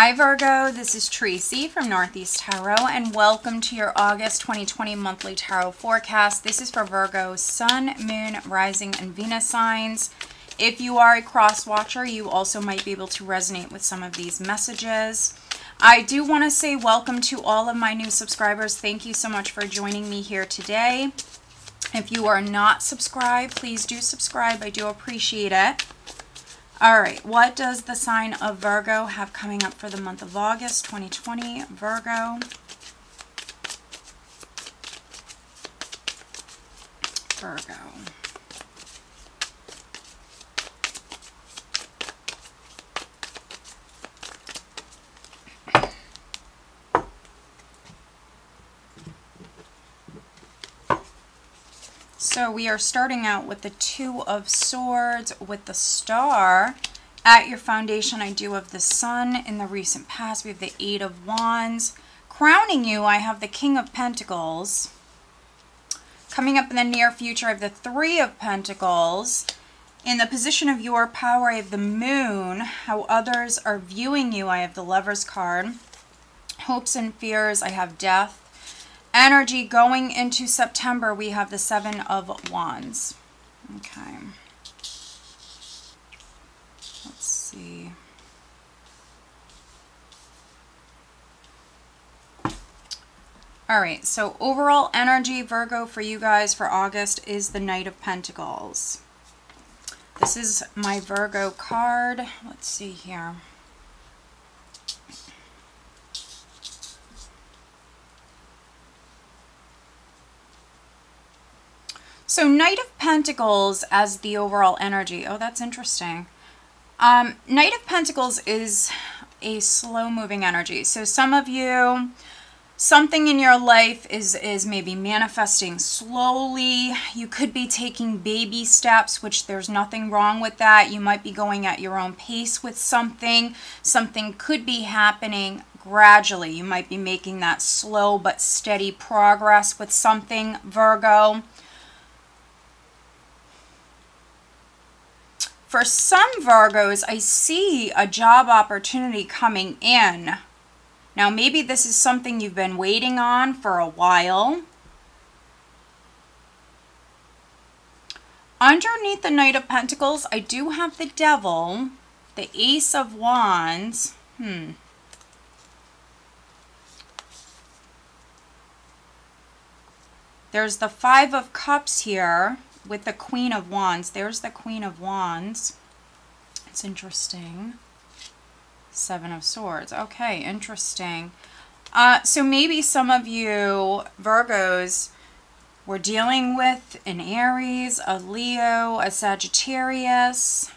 Hi Virgo, this is Tracy from Northeast Tarot and welcome to your August 2020 monthly tarot forecast. This is for Virgo, Sun, Moon, Rising, and Venus signs. If you are a cross watcher, you also might be able to resonate with some of these messages. I do want to say welcome to all of my new subscribers. Thank you so much for joining me here today. If you are not subscribed, please do subscribe. I do appreciate it. All right, what does the sign of Virgo have coming up for the month of August 2020? Virgo. Virgo. So we are starting out with the Two of Swords with the Star. At your foundation, I do have the Sun. In the recent past, we have the Eight of Wands. Crowning you, I have the King of Pentacles. Coming up in the near future, I have the Three of Pentacles. In the position of your power, I have the Moon. How others are viewing you, I have the Lovers card. Hopes and fears, I have Death. Energy going into September, we have the Seven of Wands. Okay. Let's see. All right, so overall energy, Virgo, for you guys for August is the Knight of Pentacles. This is my Virgo card. Let's see here. So Knight of Pentacles as the overall energy. Oh, that's interesting. Knight of Pentacles is a slow-moving energy. So some of you, something in your life is maybe manifesting slowly. You could be taking baby steps, which there's nothing wrong with that. You might be going at your own pace with something. Something could be happening gradually. You might be making that slow but steady progress with something, Virgo. For some Virgos, I see a job opportunity coming in. Now, maybe this is something you've been waiting on for a while. Underneath the Knight of Pentacles, I do have the Devil, the Ace of Wands. There's the Five of Cups here. With the Queen of Wands. There's the Queen of Wands. It's interesting. Seven of Swords. Okay, interesting. So maybe some of you Virgos were dealing with an Aries, a Leo, a Sagittarius.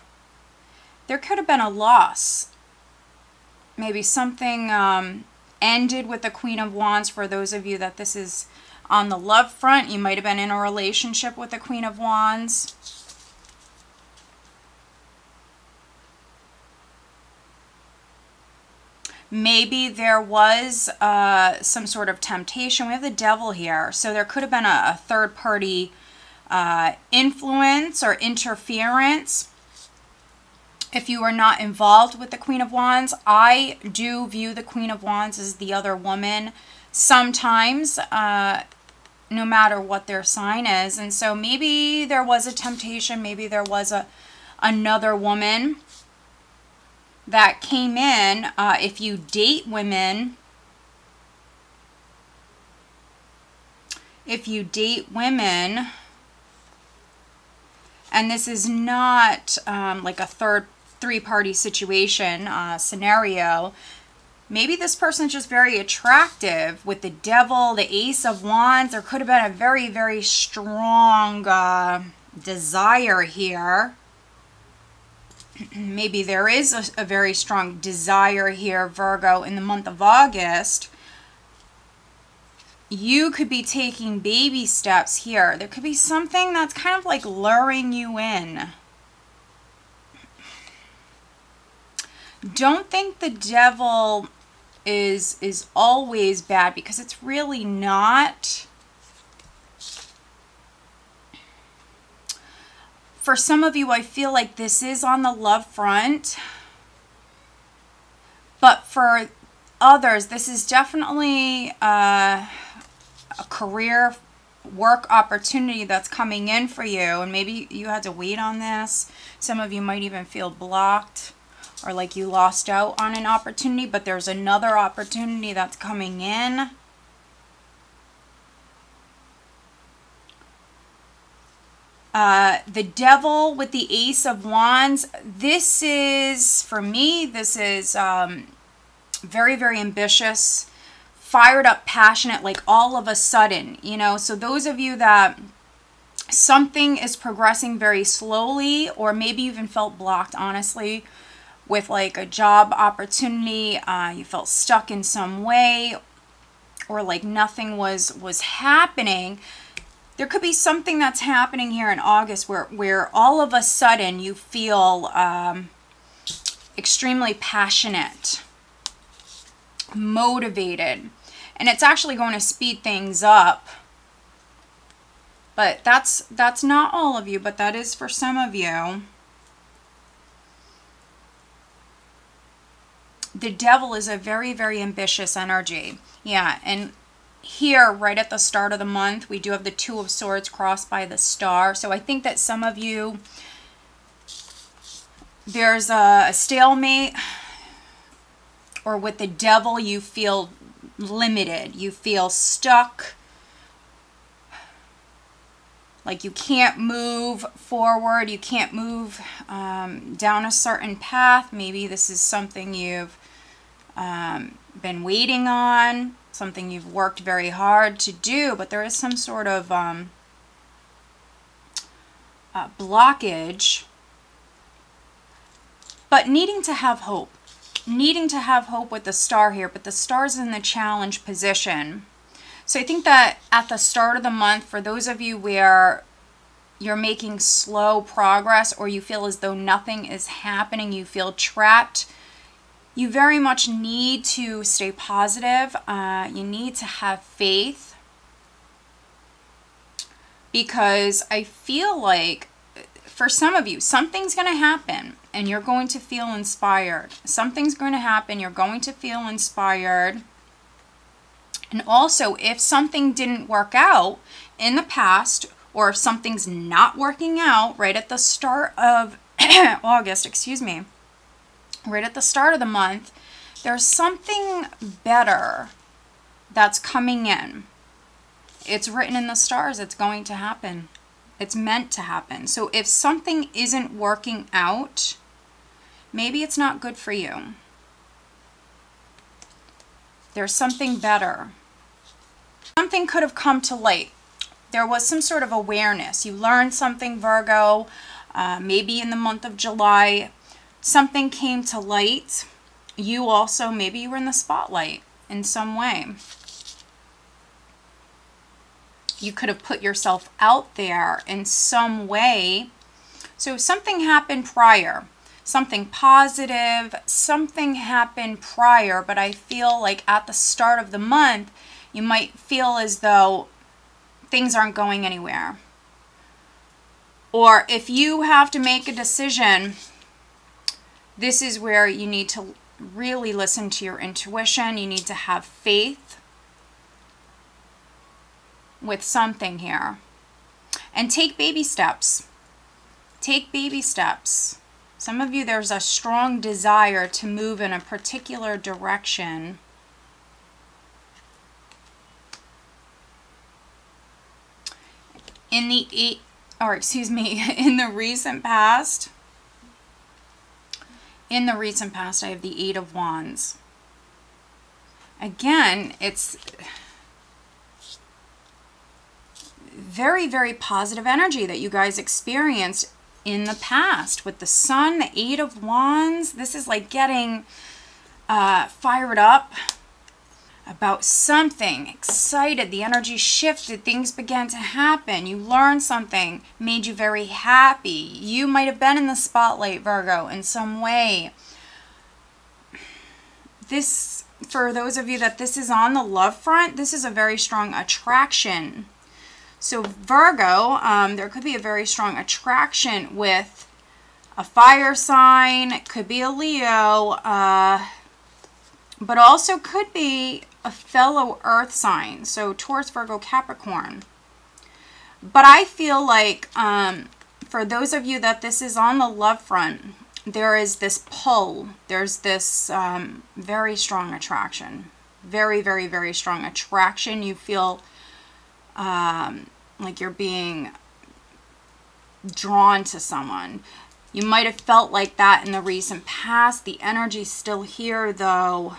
There could have been a loss. Maybe something ended with the Queen of Wands for those of you that this is on the love front. You might have been in a relationship with the Queen of Wands. Maybe there was some sort of temptation. We have the Devil here. So there could have been a third-party influence or interference. If you are not involved with the Queen of Wands, I do view the Queen of Wands as the other woman sometimes, no matter what their sign is. And so maybe there was a temptation, maybe there was another woman that came in. If you date women, and this is not like a three-party situation scenario, maybe this person's just very attractive with the Devil, the Ace of Wands. There could have been a very, very strong desire here. Maybe there is a very strong desire here, Virgo, in the month of August. You could be taking baby steps here. There could be something that's kind of like luring you in. Don't think the Devil is always bad, because it's really not. For some of you, I feel like this is on the love front. But for others, this is definitely a career work opportunity that's coming in for you, and maybe you had to wait on this. Some of you might even feel blocked or like you lost out on an opportunity, but there's another opportunity that's coming in. The Devil with the Ace of Wands. This is, for me, this is very, very ambitious, fired up, passionate, like all of a sudden, you know. So those of you that something is progressing very slowly, or maybe you even felt blocked, honestly, with like a job opportunity, you felt stuck in some way, or like nothing was happening. There could be something that's happening here in August where all of a sudden you feel extremely passionate, motivated, and it's actually going to speed things up. But that's not all of you, but that is for some of you. The Devil is a very, very ambitious energy. Yeah, and here, right at the start of the month, we do have the Two of Swords crossed by the Star. So I think that some of you, there's a stalemate, or with the Devil, you feel limited. You feel stuck, like you can't move forward. You can't move down a certain path. Maybe this is something you've been waiting on, something you've worked very hard to do, but there is some sort of blockage. But needing to have hope. Needing to have hope with the Star here, but the Star's in the challenge position. So I think that at the start of the month, for those of you where you're making slow progress, or you feel as though nothing is happening, you feel trapped, you very much need to stay positive. You need to have faith, because I feel like for some of you, something's going to happen and you're going to feel inspired. Something's going to happen. You're going to feel inspired. And also, if something didn't work out in the past, or if something's not working out right at the start of August, excuse me, right at the start of the month, there's something better that's coming in. It's written in the stars. It's going to happen. It's meant to happen. So if something isn't working out, maybe it's not good for you. There's something better. Something could have come to light. There was some sort of awareness. You learned something, Virgo, maybe in the month of July. Something came to light. You also, maybe you were in the spotlight in some way. You could have put yourself out there in some way. So something happened prior, something positive, something happened prior, but I feel like at the start of the month, you might feel as though things aren't going anywhere. Or if you have to make a decision, this is where you need to really listen to your intuition. You need to have faith with something here. And take baby steps. Take baby steps. Some of you, there's a strong desire to move in a particular direction. In the in the recent past, I have the Eight of Wands. Again, it's very, very positive energy that you guys experienced in the past with the Sun, the Eight of Wands. This is like getting fired up about something, excited. The energy shifted. Things began to happen. You learned something, made you very happy. You might have been in the spotlight, Virgo, in some way. This, for those of you that this is on the love front, this is a very strong attraction. So Virgo, there could be a very strong attraction with a fire sign. It could be a Leo, but also could be a fellow earth sign. So Taurus, Virgo, Capricorn. But I feel like for those of you that this is on the love front, there is this pull. There's this very strong attraction. Very, very, very strong attraction. You feel like you're being drawn to someone. You might have felt like that in the recent past. The energy's still here, though.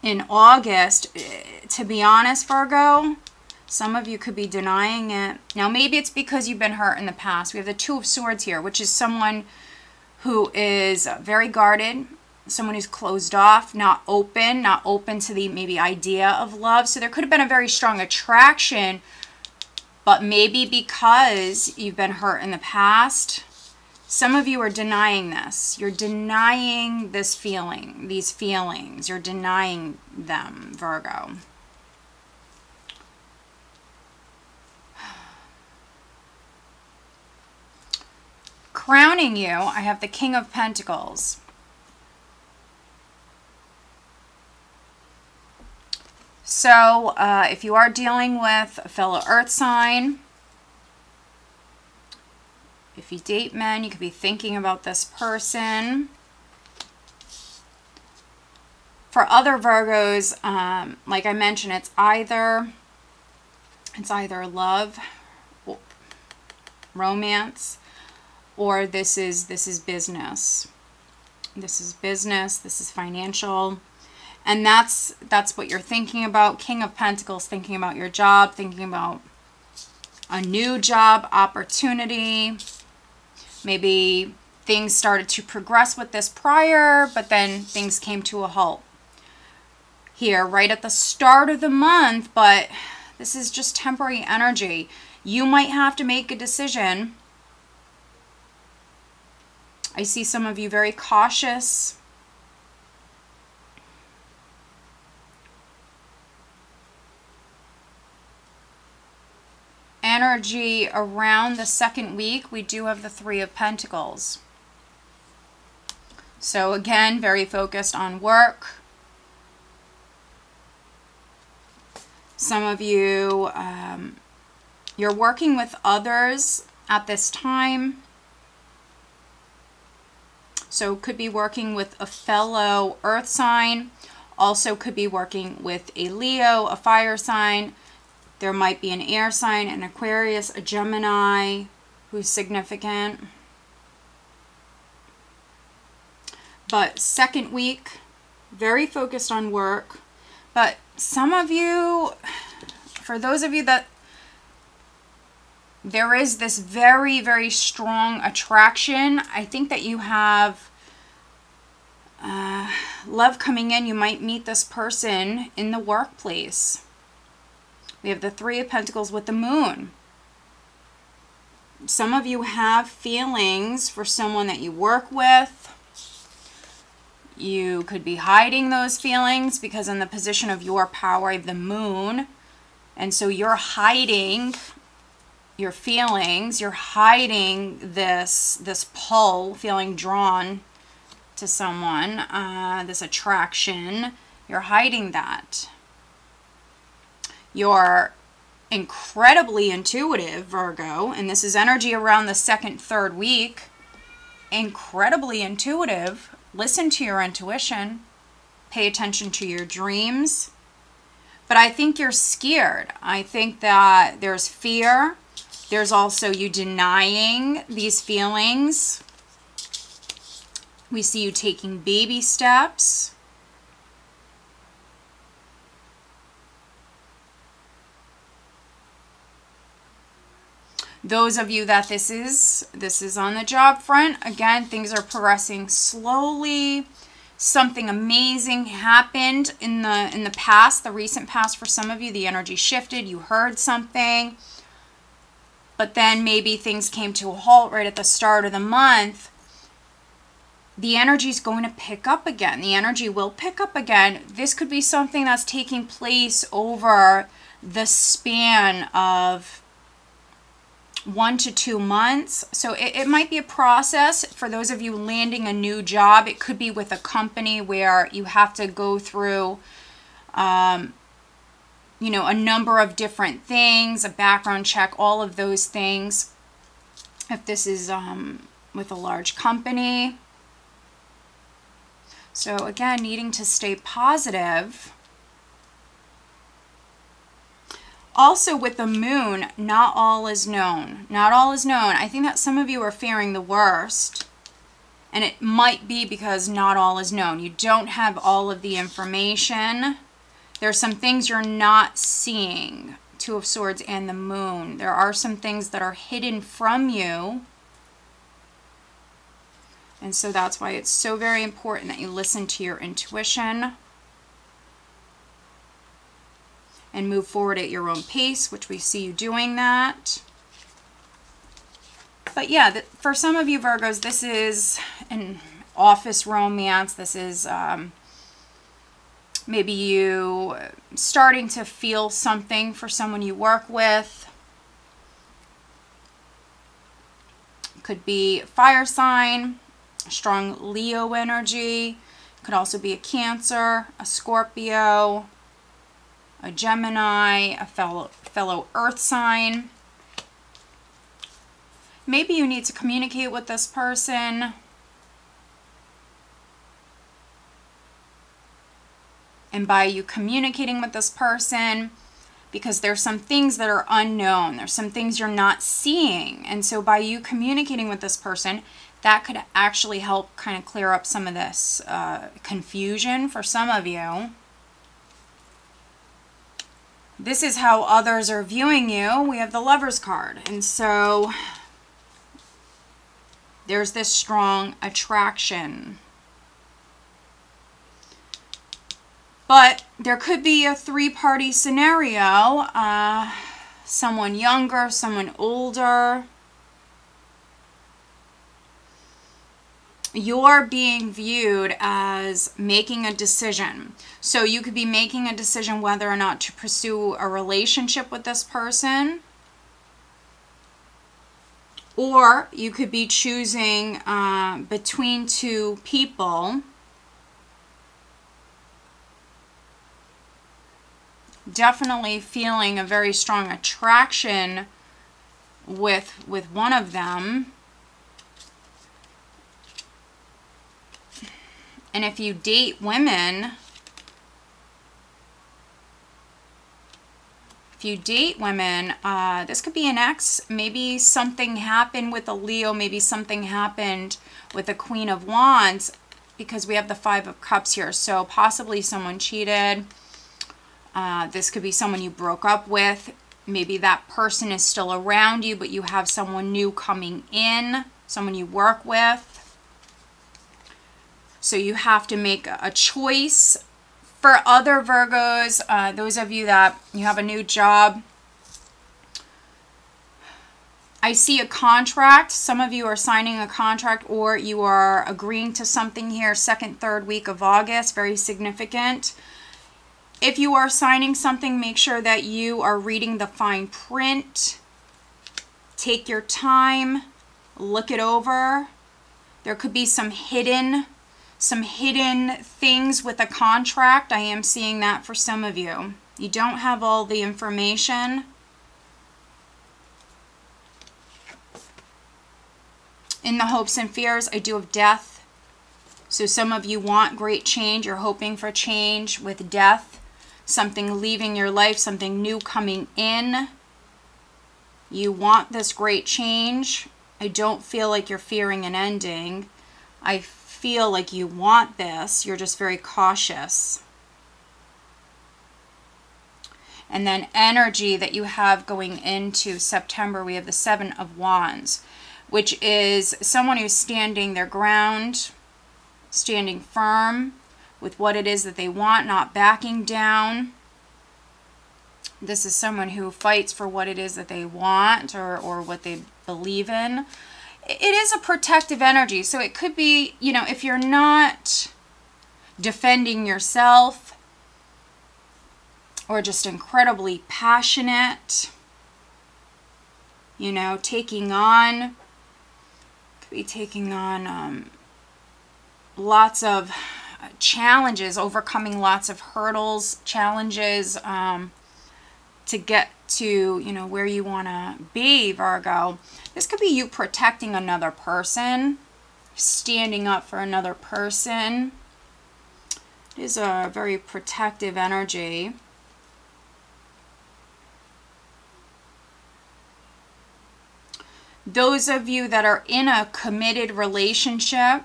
In August, to be honest, Virgo, some of you could be denying it. Now, maybe it's because you've been hurt in the past. We have the Two of Swords here, which is someone who is very guarded, someone who's closed off, not open to the maybe idea of love. So there could have been a very strong attraction, but maybe because you've been hurt in the past, some of you are denying this. You're denying this feeling, these feelings. You're denying them, Virgo. Crowning you, I have the King of Pentacles. So if you are dealing with a fellow earth sign, if you date men, you could be thinking about this person. For other Virgos, like I mentioned, it's either love, romance, or this is business. This is business, this is financial. And that's what you're thinking about. King of Pentacles, thinking about your job, thinking about a new job opportunity. Maybe things started to progress with this prior, but then things came to a halt here right at the start of the month. But this is just temporary energy. You might have to make a decision. I see some of you very cautious. Energy around the second week, we do have the Three of Pentacles. So again, very focused on work. Some of you, you're working with others at this time. So could be working with a fellow earth sign. Also could be working with a Leo, a fire sign. There might be an air sign, an Aquarius, a Gemini who's significant. But second week, very focused on work. But some of you, for those of you that there is this very, very strong attraction, I think that you have love coming in. You might meet this person in the workplace. We have the Three of Pentacles with the Moon. Some of you have feelings for someone that you work with. You could be hiding those feelings because in the position of your power of the Moon. And so you're hiding your feelings. You're hiding this pull, feeling drawn to someone, this attraction. You're hiding that. You're incredibly intuitive, Virgo, and this is energy around the second, third week. Incredibly intuitive. Listen to your intuition. Pay attention to your dreams. But I think you're scared. I think that there's fear. There's also you denying these feelings. We see you taking baby steps. Those of you that this is on the job front, again, things are progressing slowly. Something amazing happened in the past, the recent past for some of you. The energy shifted, you heard something. But then maybe things came to a halt right at the start of the month. The energy is going to pick up again. The energy will pick up again. This could be something that's taking place over the span of 1 to 2 months. So it might be a process for those of you landing a new job. It could be with a company where you have to go through, you know, a number of different things, a background check, all of those things. If this is with a large company. So again, needing to stay positive. Also with the moon, not all is known. Not all is known. I think that some of you are fearing the worst. And it might be because not all is known. You don't have all of the information. There are some things you're not seeing. Two of Swords and the moon. There are some things that are hidden from you. And so that's why it's so very important that you listen to your intuition and move forward at your own pace, which we see you doing that. But yeah, for some of you Virgos, this is an office romance. This is maybe you starting to feel something for someone you work with. Could be fire sign, strong Leo energy. Could also be a Cancer, a Scorpio, a Gemini, a fellow earth sign. Maybe you need to communicate with this person. And by you communicating with this person, because there's some things that are unknown, there's some things you're not seeing. And so by you communicating with this person, that could actually help kind of clear up some of this confusion for some of you. This is how others are viewing you. We have the Lovers card. And so there's this strong attraction. But there could be a three-party scenario. Someone younger, someone older. You're being viewed as making a decision. So you could be making a decision whether or not to pursue a relationship with this person. Or you could be choosing between two people. Definitely feeling a very strong attraction with one of them. And if you date women, this could be an ex. Maybe something happened with a Leo. Maybe something happened with the Queen of Wands, because we have the Five of Cups here. So possibly someone cheated. This could be someone you broke up with. Maybe that person is still around you, but you have someone new coming in, someone you work with. So you have to make a choice. For other Virgos, those of you that you have a new job, I see a contract. Some of you are signing a contract, or you are agreeing to something here, second, third week of August, very significant. If you are signing something, make sure that you are reading the fine print. Take your time, look it over. There could be some hidden things with a contract. I am seeing that for some of you. You don't have all the information. In the hopes and fears, I do have death. So some of you want great change. You're hoping for change with death. Something leaving your life, something new coming in. You want this great change. I don't feel like you're fearing an ending. I feel like you want this. You're just very cautious. And then energy that you have going into September, we have the Seven of Wands, which is someone who's standing their ground, standing firm with what it is that they want, not backing down. This is someone who fights for what it is that they want, or what they believe in. It is a protective energy. So it could be, you know, if you're not defending yourself, or just incredibly passionate, you know, taking on, could be taking on lots of challenges, overcoming lots of hurdles, challenges to get to, you know, where you want to be, Virgo. This could be you protecting another person, standing up for another person. It is a very protective energy. Those of you that are in a committed relationship,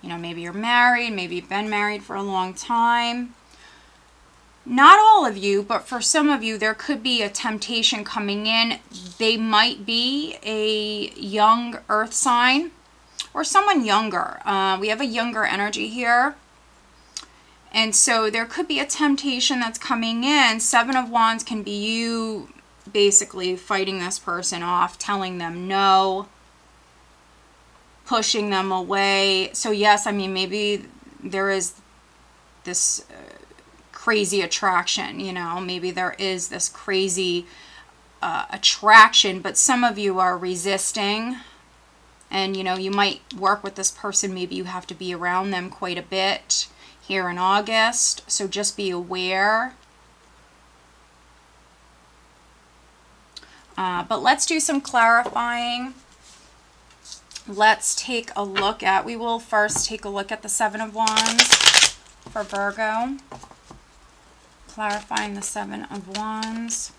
you know, maybe you're married, maybe you've been married for a long time. Not all of you, but for some of you, there could be a temptation coming in. They might be a young earth sign or someone younger. We have a younger energy here. And so there could be a temptation that's coming in. Seven of Wands can be you basically fighting this person off, telling them no, pushing them away. So yes, I mean, maybe there is this crazy attraction, you know, maybe there is this crazy attraction, but some of you are resisting. And, you know, you might work with this person. Maybe you have to be around them quite a bit here in August. So just be aware. But let's do some clarifying. Let's take a look at, we will first take a look at the Seven of Wands for Virgo. Clarifying the Seven of Wands.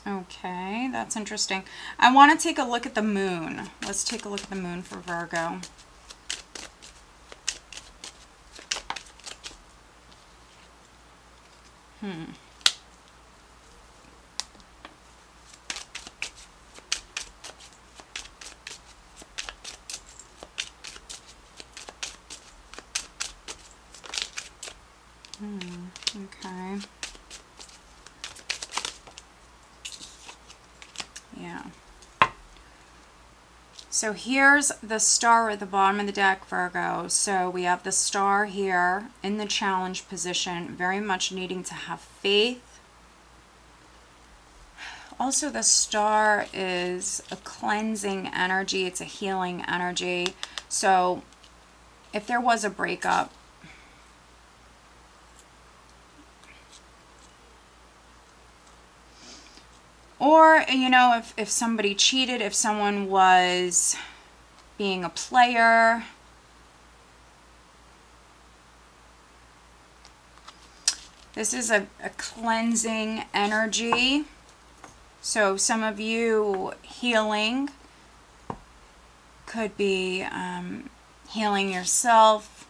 Okay, that's interesting. I want to take a look at the moon. Let's take a look at the moon for Virgo. Okay. Yeah. So here's the star at the bottom of the deck, Virgo. So we have the star here in the challenge position, very much needing to have faith. Also, the star is a cleansing energy. It's a healing energy. So if there was a breakup, or, you know, if somebody cheated, if someone was being a player, this is a cleansing energy. So some of you healing could be healing yourself.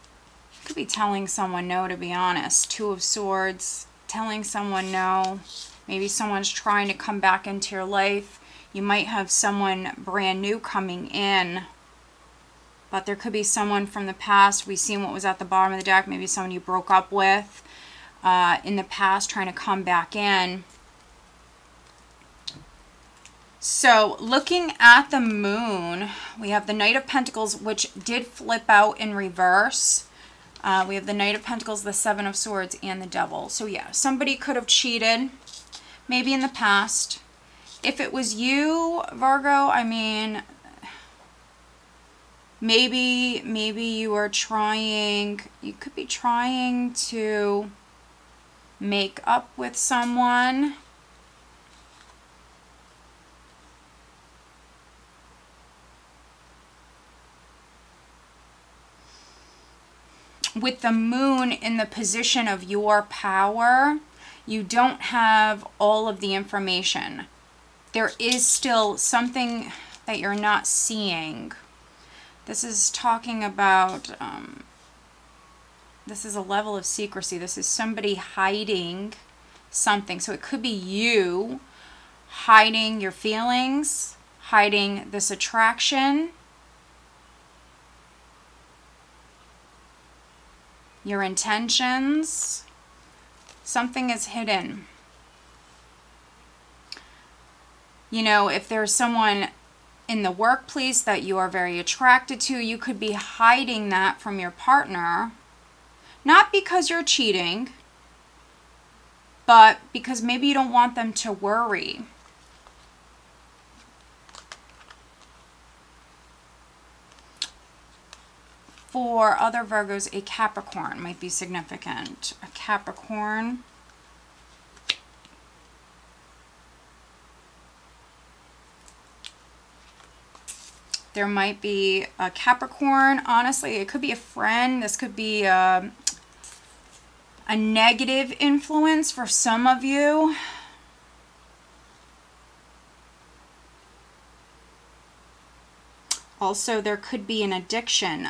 Could be telling someone no, to be honest. Two of Swords, telling someone no. Maybe someone's trying to come back into your life. You might have someone brand new coming in. But there could be someone from the past. We've seen what was at the bottom of the deck. Maybe someone you broke up with in the past trying to come back in. So looking at the moon, we have the Knight of Pentacles, which did flip out in reverse. We have the Knight of Pentacles, the Seven of Swords, and the Devil. So yeah, somebody could have cheated. Maybe in the past. If it was you, Virgo, I mean, maybe you are trying, you could be trying to make up with someone. With the moon in the position of your power, you don't have all of the information. there is still something that you're not seeing. This is talking about, this is a level of secrecy. This is somebody hiding something. So it could be you hiding your feelings, hiding this attraction, your intentions. Something is hidden. You know, if there's someone in the workplace that you are very attracted to, you could be hiding that from your partner. Not because you're cheating, but because maybe you don't want them to worry. For other Virgos, a Capricorn might be significant. A Capricorn. There might be a Capricorn. Honestly, it could be a friend. This could be a negative influence for some of you. Also, there could be an addiction.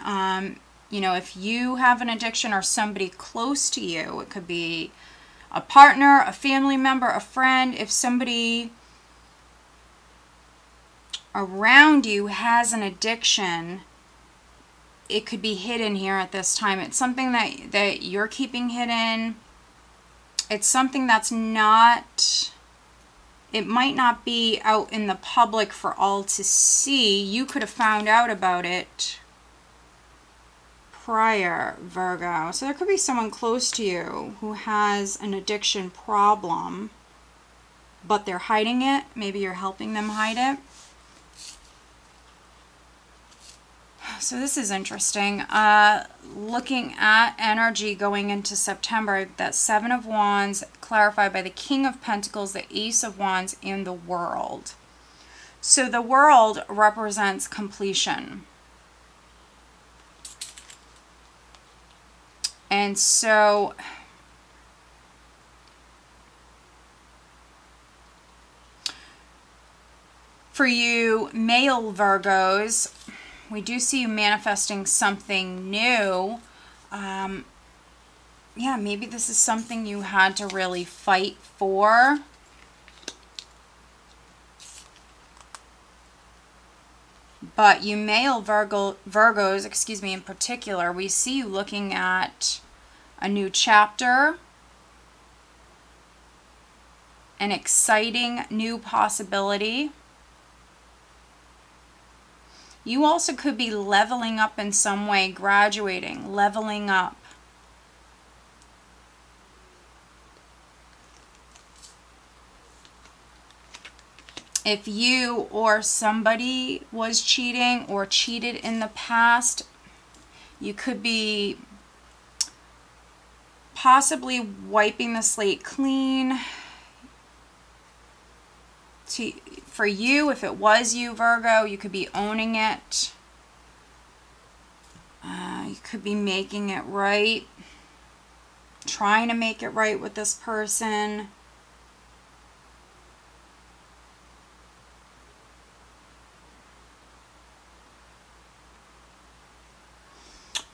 You know, if you have an addiction or somebody close to you, it could be a partner, a family member, a friend. If somebody around you has an addiction, it could be hidden here at this time. It's something that you're keeping hidden. It's something that's not, it might not be out in the public for all to see. You could have found out about it prior, Virgo. So there could be someone close to you who has an addiction problem, but they're hiding it. Maybe you're helping them hide it. So this is interesting. Looking at energy going into September, that Seven of Wands clarified by the King of Pentacles, the Ace of Wands, and the World. So the World represents completion. And so for you male Virgos, we do see you manifesting something new. Yeah, maybe this is something you had to really fight for. But you male Virgos, excuse me, in particular, we see you looking at a new chapter, an exciting new possibility. You also could be leveling up in some way, graduating, leveling up. If you or somebody was cheating or cheated in the past, you could be possibly wiping the slate clean. For you, if it was you, Virgo, you could be owning it. You could be making it right, trying to make it right with this person.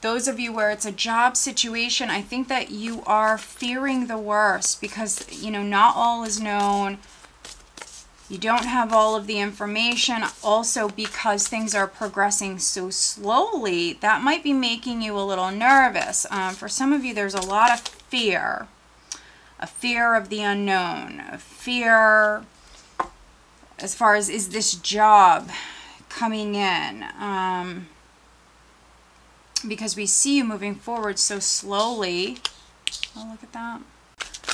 Those of you where it's a job situation, I think that you are fearing the worst because, you know, not all is known. You don't have all of the information. Also, because things are progressing so slowly, that might be making you a little nervous. For some of you, there's a lot of fear. A fear of the unknown. A fear as far as, is this job coming in? Because we see you moving forward so slowly. Oh, look at that.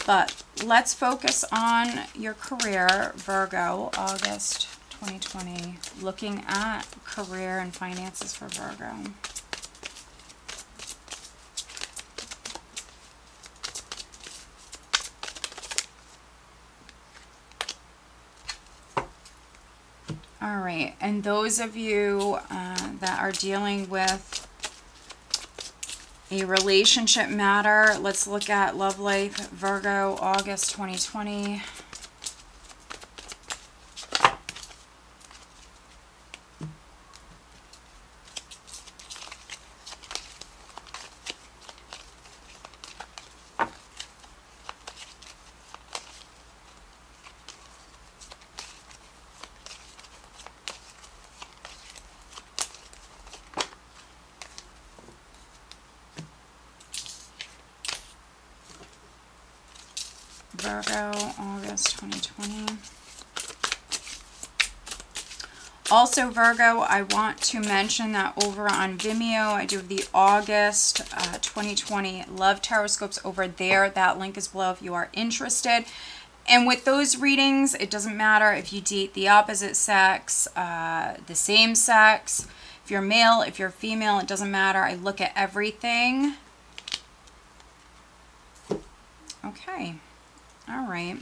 But let's focus on your career, Virgo, August 2020. Looking at career and finances for Virgo. All right, and those of you that are dealing with a relationship matter, let's look at love life, Virgo, August 2020. Virgo, August 2020. Also, Virgo, I want to mention that over on Vimeo, I do the August 2020 Love Tarotscopes over there. That link is below if you are interested. And with those readings, it doesn't matter if you date the opposite sex, the same sex, if you're male, if you're female, it doesn't matter. I look at everything. Okay. All right.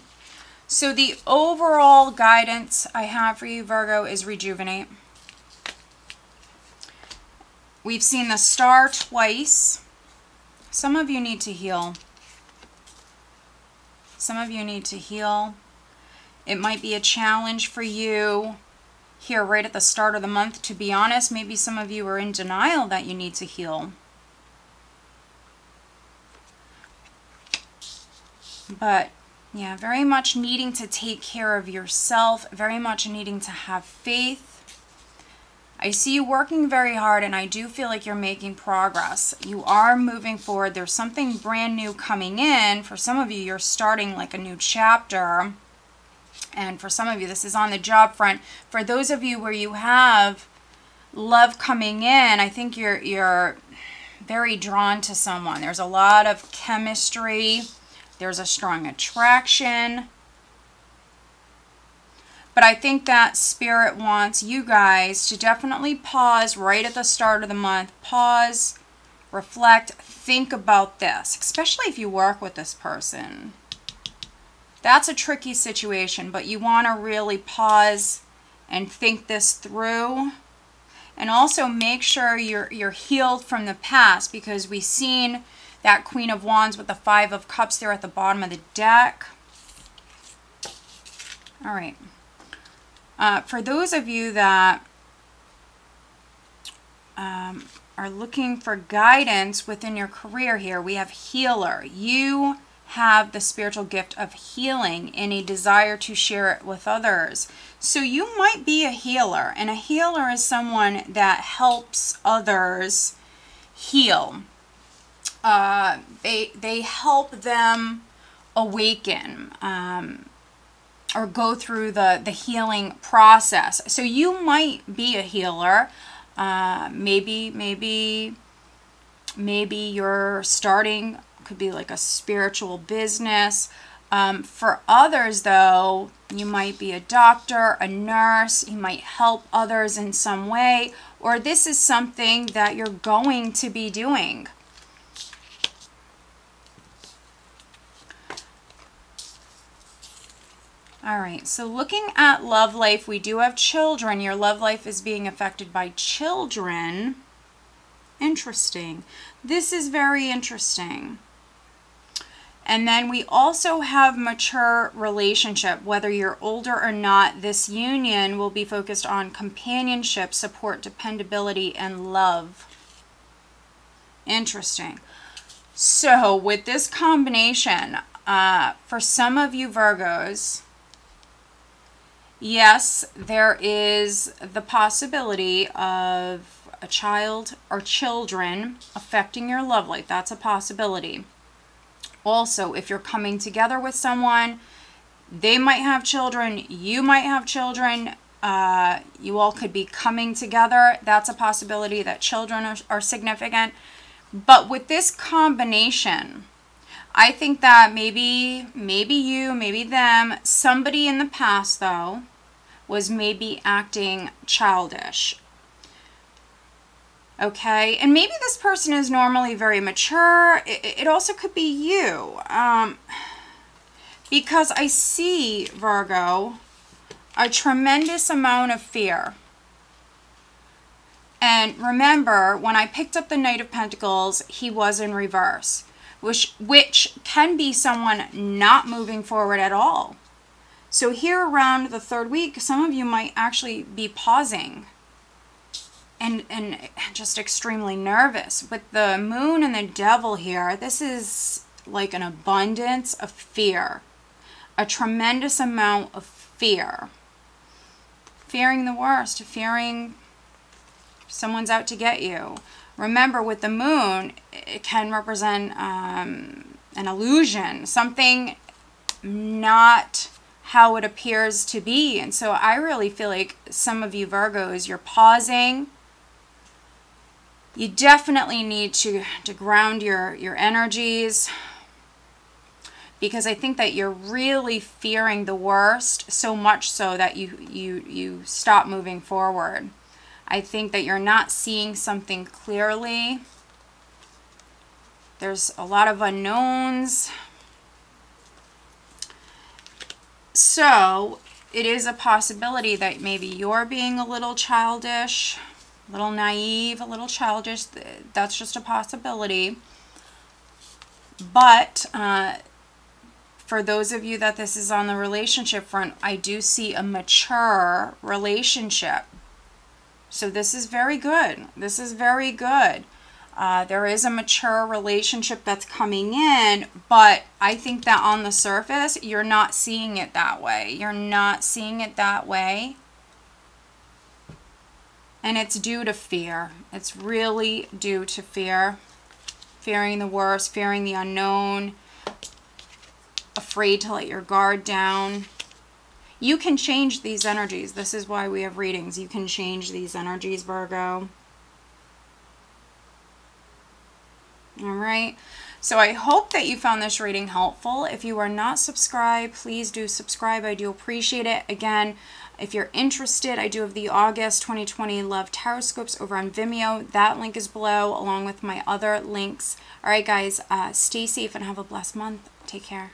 So the overall guidance I have for you, Virgo, is rejuvenate. We've seen the star twice. Some of you need to heal. Some of you need to heal. It might be a challenge for you here right at the start of the month. To be honest, maybe some of you are in denial that you need to heal. But yeah, very much needing to take care of yourself, very much needing to have faith. I see you working very hard, and I do feel like you're making progress. You are moving forward. There's something brand new coming in. For some of you, you're starting like a new chapter. And for some of you, this is on the job front. For those of you where you have love coming in, I think you're very drawn to someone. There's a lot of chemistry. There's a strong attraction. But I think that Spirit wants you guys to definitely pause right at the start of the month. Pause, reflect, think about this, especially if you work with this person. That's a tricky situation, but you want to really pause and think this through. And also make sure you're healed from the past, because we've seen that Queen of Wands with the Five of Cups there at the bottom of the deck. All right. For those of you that are looking for guidance within your career here, we have healer. You have the spiritual gift of healing and a desire to share it with others. So you might be a healer, and a healer is someone that helps others heal. They help them awaken or go through the healing process. So you might be a healer. Maybe you're starting, could be like a spiritual business. For others, though, you might be a doctor, a nurse. You might help others in some way, or this is something that you're going to be doing. All right, so looking at love life, we do have children. Your love life is being affected by children. Interesting. This is very interesting. And then we also have mature relationship. Whether you're older or not, this union will be focused on companionship, support, dependability, and love. Interesting. So with this combination, for some of you Virgos, yes, there is the possibility of a child or children affecting your love life. That's a possibility. Also, if you're coming together with someone, they might have children, you might have children, you all could be coming together. That's a possibility that children are significant. But with this combination, I think that maybe you, maybe them, somebody in the past, though, was maybe acting childish. Okay, and maybe this person is normally very mature. It also could be you. Because I see, Virgo, a tremendous amount of fear. And remember, when I picked up the Knight of Pentacles, he was in reverse, which can be someone not moving forward at all. So here around the third week, some of you might actually be pausing and just extremely nervous. With the Moon and the Devil here, this is like an abundance of fear, a tremendous amount of fear. Fearing the worst, fearing someone's out to get you. Remember, with the Moon, it can represent an illusion, something not how it appears to be. And so I really feel like some of you Virgos, you're pausing. You definitely need to ground your energies, because I think that you're really fearing the worst, so much so that you stop moving forward. I think that you're not seeing something clearly. There's a lot of unknowns. So it is a possibility that maybe you're being a little childish, a little naive, a little childish. That's just a possibility. But for those of you that this is on the relationship front, I do see a mature relationship. So this is very good. This is very good. There is a mature relationship that's coming in, but I think that on the surface, you're not seeing it that way. You're not seeing it that way. And it's due to fear. It's really due to fear. Fearing the worst, fearing the unknown, afraid to let your guard down. You can change these energies. This is why we have readings. You can change these energies, Virgo. All right. So I hope that you found this reading helpful. If you are not subscribed, please do subscribe. I do appreciate it. Again, if you're interested, I do have the August 2020 Love Tarotscopes over on Vimeo. That link is below, along with my other links. All right, guys, stay safe and have a blessed month. Take care.